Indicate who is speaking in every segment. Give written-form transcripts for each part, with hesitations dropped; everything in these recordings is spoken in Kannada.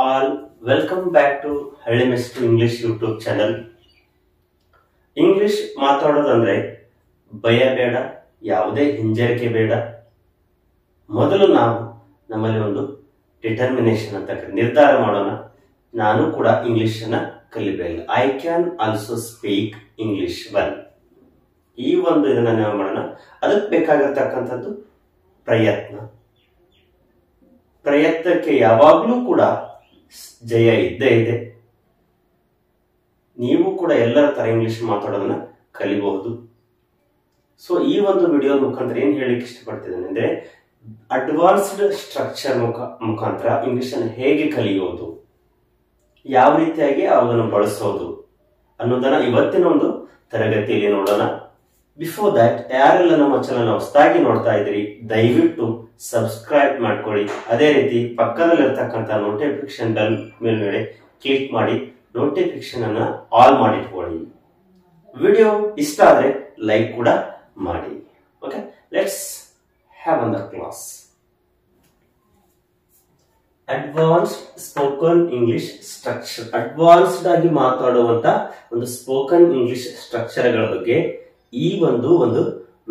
Speaker 1: all, welcome back to ಹಳ್ಳಿ mister English YouTube channel. English ಮಾತಾಡೋದಂದ್ರೆ ಭಯ ಬೇಡ, ಯಾವುದೇ ಹಿಂಜರಿಕೆ ಬೇಡ. ಮೊದಲು ನಾವು ನಮ್ಮಲ್ಲಿ ಒಂದು ಡಿಟರ್ಮಿನೇಷನ್ ಅಂತ ನಿರ್ಧಾರ ಮಾಡೋಣ. ನಾನು ಕೂಡ ಇಂಗ್ಲಿಷ್ ಅನ್ನ ಕಲಿಬೇಕು. I can also speak English well. ಈ ಒಂದು ಇದನ್ನ ನಾವು ಮಾಡೋಣ. ಅದಕ್ಕೆ ಬೇಕಾಗಿರ್ತಕ್ಕಂಥದ್ದು ಪ್ರಯತ್ನಕ್ಕೆ ಯಾವಾಗಲೂ ಕೂಡ ಜಯ ಇದ್ದೇ ಇದೆ. ನೀವು ಕೂಡ ಎಲ್ಲರ ತರ ಇಂಗ್ಲಿಷ್ ಮಾತಾಡೋದನ್ನ ಕಲಿಬಹುದು. ಸೊ ಈ ಒಂದು ವಿಡಿಯೋ ಮುಖಾಂತರ ಏನ್ ಹೇಳಿಕ್ಕೆ ಇಷ್ಟಪಡ್ತಿದ್ದೇನೆ ಅಂದ್ರೆ, ಅಡ್ವಾನ್ಸ್ಡ್ ಸ್ಟ್ರಕ್ಚರ್ ಮುಖಾಂತರ ಇಂಗ್ಲಿಷ್ ಅನ್ನು ಹೇಗೆ ಕಲಿಯೋದು, ಯಾವ ರೀತಿಯಾಗಿ ಅವುಗಳನ್ನು ಬಳಸೋದು ಅನ್ನೋದನ್ನ ಇವತ್ತಿನ ಒಂದು ತರಗತಿಯಲ್ಲಿ ನೋಡೋಣ. ಬಿಫೋರ್ ದಟ್, ಯಾರೆಲ್ಲ ನಮ್ಮ ಚಾನಲ್ ಹೊಸದಾಗಿ ನೋಡ್ತಾ ಇದ್ರಿ, ದಯವಿಟ್ಟು ಸಬ್ಸ್ಕ್ರೈಬ್ ಮಾಡ್ಕೊಳ್ಳಿ. ಅದೇ ರೀತಿ ಪಕ್ಕದಲ್ಲಿರ್ತಕ್ಕಂಥ ನೋಟಿಫಿಕೇಶನ್ ಬೆಲ್ ಮೇಲೆ ಕ್ಲಿಕ್ ಮಾಡಿ ನೋಟಿಫಿಕೇಶನ್ ಅನ್ನ ಆಲ್ ಮಾಡಿಟ್ಕೊಳ್ಳಿ. ವಿಡಿಯೋ ಇಷ್ಟ ಆದ್ರೆ ಲೈಕ್ ಕೂಡ ಮಾಡಿ. Okay, let's have on the class. Advanced spoken English structure. Advanced ಆಗಿ ಮಾತಾಡುವಂತ ಒಂದು ಸ್ಪೋಕನ್ ಇಂಗ್ಲಿಷ್ ಸ್ಟ್ರಕ್ಚರ್ಗಳ ಬಗ್ಗೆ ಈ ಒಂದು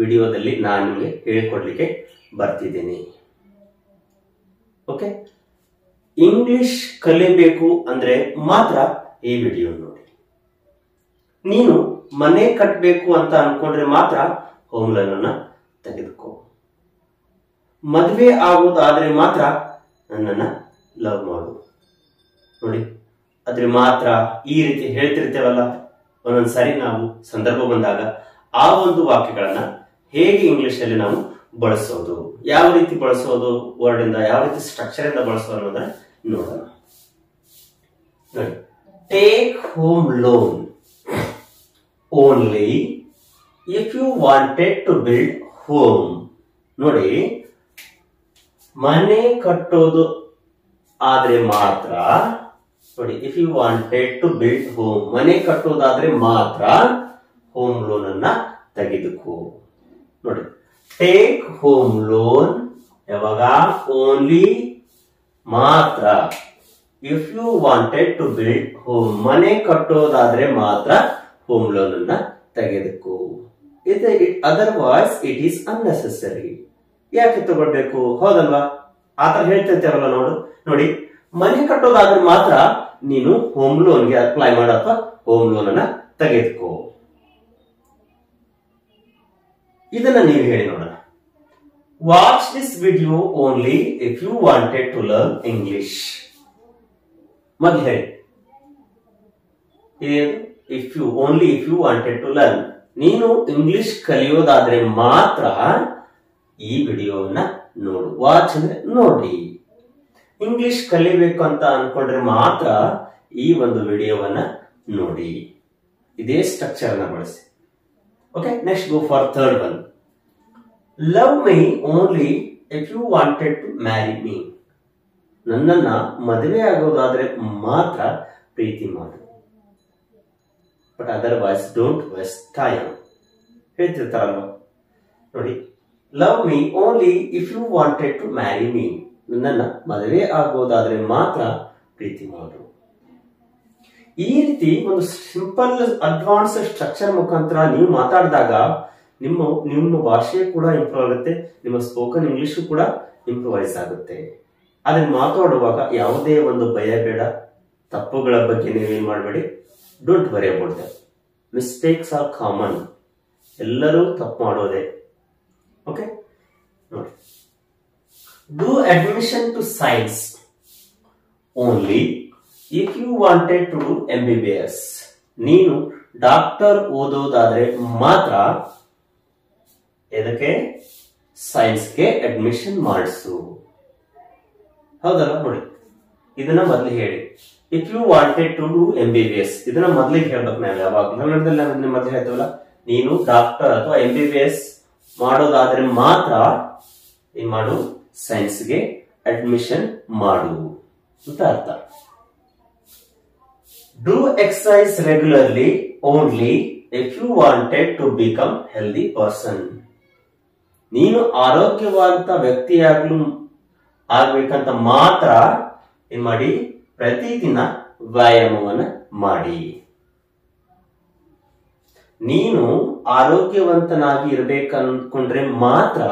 Speaker 1: ವಿಡಿಯೋದಲ್ಲಿ ನಾನು ನಿಮಗೆ ಹೇಳಿಕೊಡ್ಲಿಕ್ಕೆ ಬರ್ತಿದ್ದೇನೆ. ಓಕೆ, ಇಂಗ್ಲಿಷ್ ಕಲಿಬೇಕು ಅಂದ್ರೆ ಮಾತ್ರ ಈ ವಿಡಿಯೋ ನೋಡಿ. ನೀನು ಮನೆ ಕಟ್ಟಬೇಕು ಅಂತ ಅನ್ಕೊಂಡ್ರೆ ಮಾತ್ರ ಹೋಮ್ ಲೋನ್ ಅನ್ನ ತೆಗೆದುಕೋ. ಮದುವೆ ಆಗೋದಾದ್ರೆ ಮಾತ್ರ ನನ್ನನ್ನ ಲವ್ ಮಾಡು. ನೋಡಿ, ಆದ್ರೆ ಮಾತ್ರ ಈ ರೀತಿ ಹೇಳ್ತಿರ್ತೇವಲ್ಲ, ಒಂದೊಂದ್ಸಾರಿ ನಾವು ಸಂದರ್ಭ ಬಂದಾಗ ಆ ಒಂದು ವಾಕ್ಯಗಳನ್ನ ಹೇಗೆ ಇಂಗ್ಲಿಷ್ ಅಲ್ಲಿ ನಾವು ಬಳಸೋದು, ಯಾವ ರೀತಿ ಬಳಸೋದು, ವರ್ಡ್ ಇಂದ ಯಾವ ರೀತಿ ಸ್ಟ್ರಕ್ಚರ್ ಇಂದ ಬಳಸೋದು ಅನ್ನೋದನ್ನ ನೋಡೋಣ. ನೋಡಿ, take home loan only if you wanted to build home. ನೋಡಿ, ಮನೆ ಕಟ್ಟೋದು ಆದ್ರೆ ಮಾತ್ರ, ನೋಡಿ, if you wanted to build home, ಮನೆ ಕಟ್ಟೋದಾದ್ರೆ ಮಾತ್ರ ಹೋಮ್ ಲೋನ್ ಅನ್ನ ತೆಗೆದುಕೋ. ನೋಡಿ, ಟೇಕ್ ಹೋಮ್ ಲೋನ್ ಯಾವಾಗ, ಓನ್ಲಿ ಮಾತ್ರ, if you wanted to build home, ಮನೆ ಕಟ್ಟೋದಾದ್ರೆ ಮಾತ್ರ ಹೋಮ್ ಲೋನ್ ಅನ್ನ ತೆಗೆದುಕೋ. Otherwise it is unnecessary. ಯಾಕೆ ತಗೊಳ್ಬೇಕು, ಹೌದಲ್ವಾ? ಆತರ ಹೇಳ್ತಿರ್ತೇವಲ್ಲ. ನೋಡಿ, ಮನೆ ಕಟ್ಟೋದಾದ್ರೆ ಮಾತ್ರ ನೀನು ಹೋಮ್ ಲೋನ್ಗೆ ಅಪ್ಲೈ ಮಾಡ ಅಥವಾ ಹೋಮ್ ಲೋನ್ ಅನ್ನ ತೆಗೆದುಕೋ. ಇದನ್ನ ನೀವು ಹೇಳಿ ನೋಡೋಣ. Watch this video only if you wanted to learn English. ಮೊದಲು ಹೇಳಿ, if you wanted to learn, ನೀನು ಇಂಗ್ಲಿಷ್ ಕಲಿಯೋದಾದ್ರೆ ಮಾತ್ರ ಈ ವಿಡಿಯೋವನ್ನ ನೋಡು. ವಾಚ್ ಅಂದ್ರೆ ನೋಡಿ. ಇಂಗ್ಲಿಷ್ ಕಲಿಬೇಕು ಅಂತ ಅನ್ಕೊಂಡ್ರೆ ಮಾತ್ರ ಈ ಒಂದು ವಿಡಿಯೋವನ್ನ ನೋಡಿ. ಇದೇ ಸ್ಟ್ರಕ್ಚರ್ ನ ಬಳಸಿ. Okay, next go for third one. Love me only if you wanted to marry me. ನನ್ನನ್ನ ಮದುವೆ ಆಗೋದಾದ್ರೆ ಮಾತ್ರ ಪ್ರೀತಿ ಮಾಡು. But otherwise don't waste time. ಹೇಳ್ತಿರ್ತಾರಲ್ವ, ನೋಡಿ, love me only if you wanted to marry me. ನನ್ನನ್ನ ಮದುವೆ ಆಗೋದಾದ್ರೆ ಮಾತ್ರ ಪ್ರೀತಿ ಮಾಡು. ಈ ರೀತಿ ಒಂದು ಸಿಂಪಲ್ ಅಡ್ವಾನ್ಸ್ ಸ್ಟ್ರಕ್ಚರ್ ಮುಖಾಂತರ ನೀವು ಮಾತಾಡಿದಾಗ ನಿಮ್ಮ ಭಾಷೆ ಕೂಡ ಇಂಪ್ರೂವ್ ಆಗುತ್ತೆ, ನಿಮ್ಮ ಸ್ಪೋಕನ್ ಇಂಗ್ಲಿಷ್ ಕೂಡ ಇಂಪ್ರೂವೈಸ್ ಆಗುತ್ತೆ. ಅದನ್ನ ಮಾತಾಡುವಾಗ ಯಾವುದೇ ಒಂದು ಭಯ ಬೇಡ, ತಪ್ಪುಗಳ ಬಗ್ಗೆ ನೀವೇನ್ ಮಾಡಬೇಡಿ. Don't worry about that. Mistakes are common. ಎಲ್ಲರೂ ತಪ್ಪು ಮಾಡೋದೇ. ಓಕೆ, ನೋಡಿ, do admission to science only if you wanted to do MBBS. ನೀನು ಡಾಕ್ಟರ್ ಓದೋದಾದ್ರೆ ಮಾತ್ರ ಇದಕ್ಕೆ ಸೈನ್ಸ್ಗೆ ಅಡ್ಮಿಷನ್ ಮಾಡಿಸು. ಹೌದಲ್ಲ? ನೋಡಿ, ಇದನ್ನ ಮೊದಲು ಹೇಳಿ. If you wanted to do MBBS, ಇದನ್ನ ಮೊದಲಿಗೆ ಹೇಳ್ಬೇಕು. ನಾವು ಯಾವಾಗ ಕನ್ನಡದಲ್ಲಿ ಮೊದಲು ಹೇಳ್ತೇವಲ್ಲ, ನೀನು ಡಾಕ್ಟರ್ ಅಥವಾ MBBS ಮಾಡೋದಾದ್ರೆ ಮಾತ್ರ ಏನ್ ಮಾಡು, ಸೈನ್ಸ್ಗೆ ಅಡ್ಮಿಷನ್ ಮಾಡು ಅಂತ ಅರ್ಥ. Do exercise regularly only if you wanted to become healthy person. ನೀನು ಆರೋಗ್ಯವಂತ ವ್ಯಕ್ತಿಯಾಗ್ಲು ಆಗ್ಬೇಕಂತ ಮಾತ್ರ ಏನ್ ಮಾಡಿ, ಪ್ರತಿದಿನ ವ್ಯಾಯಾಮವನ್ನ ಮಾಡಿ. ನೀನು ಆರೋಗ್ಯವಂತನಾಗಿ ಇರಬೇಕನ್ಕೊಂಡ್ರೆ ಮಾತ್ರ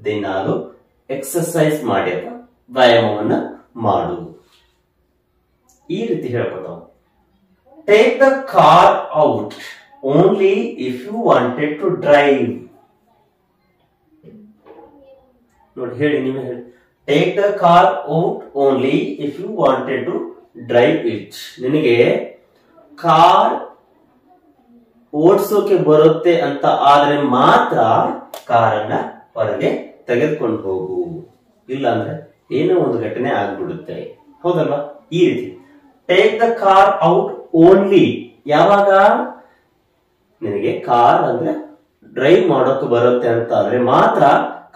Speaker 1: ದಿನಾಲು ಎಕ್ಸರ್ಸೈಸ್ ಮಾಡಿ ಅಥವಾ ವ್ಯಾಯಾಮವನ್ನ ಮಾಡು. ಈ ರೀತಿ ಹೇಳ್ಕೊತಾವ. Take the car out only if you wanted to drive. ನೋಡಿ ಹೇಳಿ, ನೀವೇ ಹೇಳಿ. Take the car out only if you wanted to drive it. ನಿನಗೆ ಕಾರ್ ಓಡಿಸೋಕೆ ಬರುತ್ತೆ ಅಂತ ಆದ್ರೆ ಮಾತ್ರ ಕಾರನ್ನ ಹೊರಗೆ ತೆಗೆದುಕೊಂಡು ಹೋಗು, ಇಲ್ಲ ಅಂದ್ರೆ ಏನೋ ಒಂದು ಘಟನೆ ಆಗ್ಬಿಡುತ್ತೆ. ಹೌದಲ್ವಾ? ಈ ರೀತಿ take the car out only. ಯಾವಾಗ ನಿನಗೆ ಕಾರ್ ಅಂದ್ರೆ ಡ್ರೈವ್ ಮಾಡೋಕೆ ಬರುತ್ತೆ ಅಂತ ಆದ್ರೆ ಮಾತ್ರ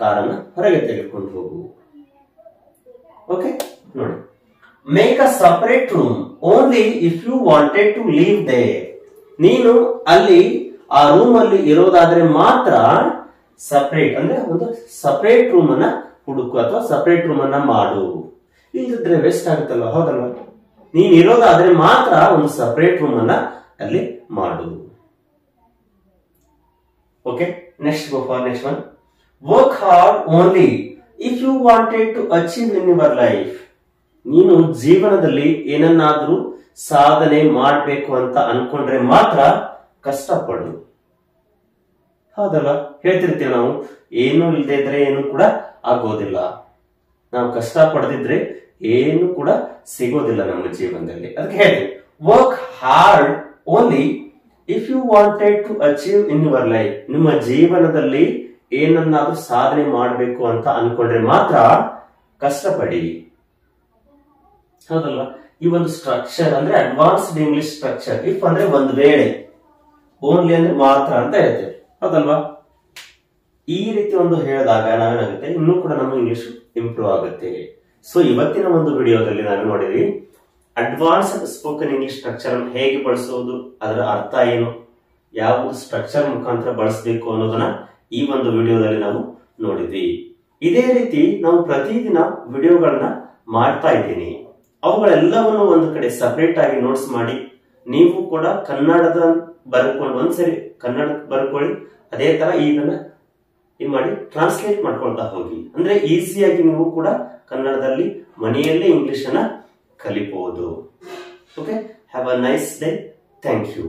Speaker 1: ಕಾರನ್ನ ಹೊರಗೆ ತೆಗೆದುಕೊಂಡು ಹೋಗು. ಓಕೆ, ನೋಡಿ. Make a separate room only if you wanted to live there. ನೀನು ಅಲ್ಲಿ ಆ ರೂಮ್ ಅಲ್ಲಿ ಇರೋದಾದ್ರೆ ಮಾತ್ರ ಸಪರೇಟ್ ಅಂದ್ರೆ ಒಂದು ಸಪರೇಟ್ ರೂಮ್ ಅನ್ನ ಹುಡುಕು ಅಥವಾ ಸಪರೇಟ್ ರೂಮ್ ಅನ್ನ ಮಾಡು. ಇಲ್ಲದಿದ್ರೆ ವೇಸ್ಟ್ ಆಗುತ್ತಲ್ವ? ಹೌದಲ್ವಾ? ನೀನ್ ಇರೋದಾದ್ರೆ ಮಾತ್ರ ಒಂದು ಸಪರೇಟ್ ರೂಮ್ ಅನ್ನ ಅಲ್ಲಿ ಮಾಡು. Okay, next go for next one. Work hard only if you wanted to achieve in your life. ನೀನು ಜೀವನದಲ್ಲಿ ಏನನ್ನಾದ್ರೂ ಸಾಧನೆ ಮಾಡಬೇಕು ಅಂತ ಅನ್ಕೊಂಡ್ರೆ ಮಾತ್ರ ಕಷ್ಟಪಡು. ಹೌದಲ್ಲ? ಹೇಳ್ತಿರ್ತೀವಿ ನಾವು, ಏನು ಇಲ್ಲದೆ ಇದ್ರೆ ಏನು ಕೂಡ ಆಗೋದಿಲ್ಲ. ನಾವು ಕಷ್ಟ ಪಡೆದಿದ್ರೆ ಏನು ಕೂಡ ಸಿಗೋದಿಲ್ಲ ನಮ್ಮ ಜೀವನದಲ್ಲಿ. ಅದಕ್ಕೆ ಹೇಳ್ತೀವಿ, work hard only if you wanted to achieve in your life. ನಿಮ್ಮ ಜೀವನದಲ್ಲಿ ಏನನ್ನಾದ್ರೂ ಸಾಧನೆ ಮಾಡಬೇಕು ಅಂತ ಅನ್ಕೊಂಡ್ರೆ ಮಾತ್ರ ಕಷ್ಟಪಡಿ. ಹೌದಲ್ವಾ? ಈ ಒಂದು ಸ್ಟ್ರಕ್ಚರ್ ಅಂದ್ರೆ ಅಡ್ವಾನ್ಸ್ಡ್ ಇಂಗ್ಲಿಷ್ ಸ್ಟ್ರಕ್ಚರ್. ಇಫ್ ಅಂದ್ರೆ ಒಂದು ವೇಳೆ, ಓನ್ಲಿ ಅಂದ್ರೆ ಮಾತ್ರ ಅಂತ ಹೇಳ್ತೇವೆ. ಹೌದಲ್ವಾ? ಈ ರೀತಿ ಒಂದು ಹೇಳಿದಾಗ ನಾವೇನಾಗುತ್ತೆ, ಇನ್ನೂ ಕೂಡ ನಮ್ಮ ಇಂಗ್ಲಿಷ್ ಇಂಪ್ರೂವ್ ಆಗುತ್ತೆ. ಸೊ ಇವತ್ತಿನ ಒಂದು ವಿಡಿಯೋದಲ್ಲಿ ನಾವು ನೋಡಿದ್ವಿ ಅಡ್ವಾನ್ಸ್ಡ್ ಸ್ಪೋಕನ್ ಇಂಗ್ಲಿಷ್ ಸ್ಟ್ರಕ್ಚರ್ ಹೇಗೆ ಬಳಸೋದು, ಅದರ ಅರ್ಥ ಏನು, ಯಾವ ಸ್ಟ್ರಕ್ಚರ್ ಮುಖಾಂತರ ಬಳಸಬೇಕು ಅನ್ನೋದನ್ನ ಈ ಒಂದು ವಿಡಿಯೋದಲ್ಲಿ ನಾವು ನೋಡಿದ್ವಿ. ಇದೇ ರೀತಿ ನಾವು ಪ್ರತಿದಿನ ವಿಡಿಯೋಗಳನ್ನ ಮಾಡ್ತಾ ಇದ್ದೀನಿ. ಅವುಗಳೆಲ್ಲವನ್ನು ಒಂದು ಕಡೆ ಸಪರೇಟ್ ಆಗಿ ನೋಟ್ಸ್ ಮಾಡಿ ನೀವು ಕೂಡ ಕನ್ನಡದ ಬರ್ಕೊಂಡು ಒಂದ್ಸರಿ ಕನ್ನಡ ಬರ್ಕೊಳ್ಳಿ. ಅದೇ ತರ ಇದನ್ನ ಮಾಡಿ ಟ್ರಾನ್ಸ್ಲೇಟ್ ಮಾಡ್ಕೊಳ್ತಾ ಹೋಗಿ. ಅಂದ್ರೆ ಈಸಿಯಾಗಿ ನೀವು ಕೂಡ ಕನ್ನಡದಲ್ಲಿ ಮನೆಯಲ್ಲೇ ಇಂಗ್ಲಿಷ್ ಅನ್ನ ಕಲಿಬಹುದು. Okay, have a nice day. Thank you.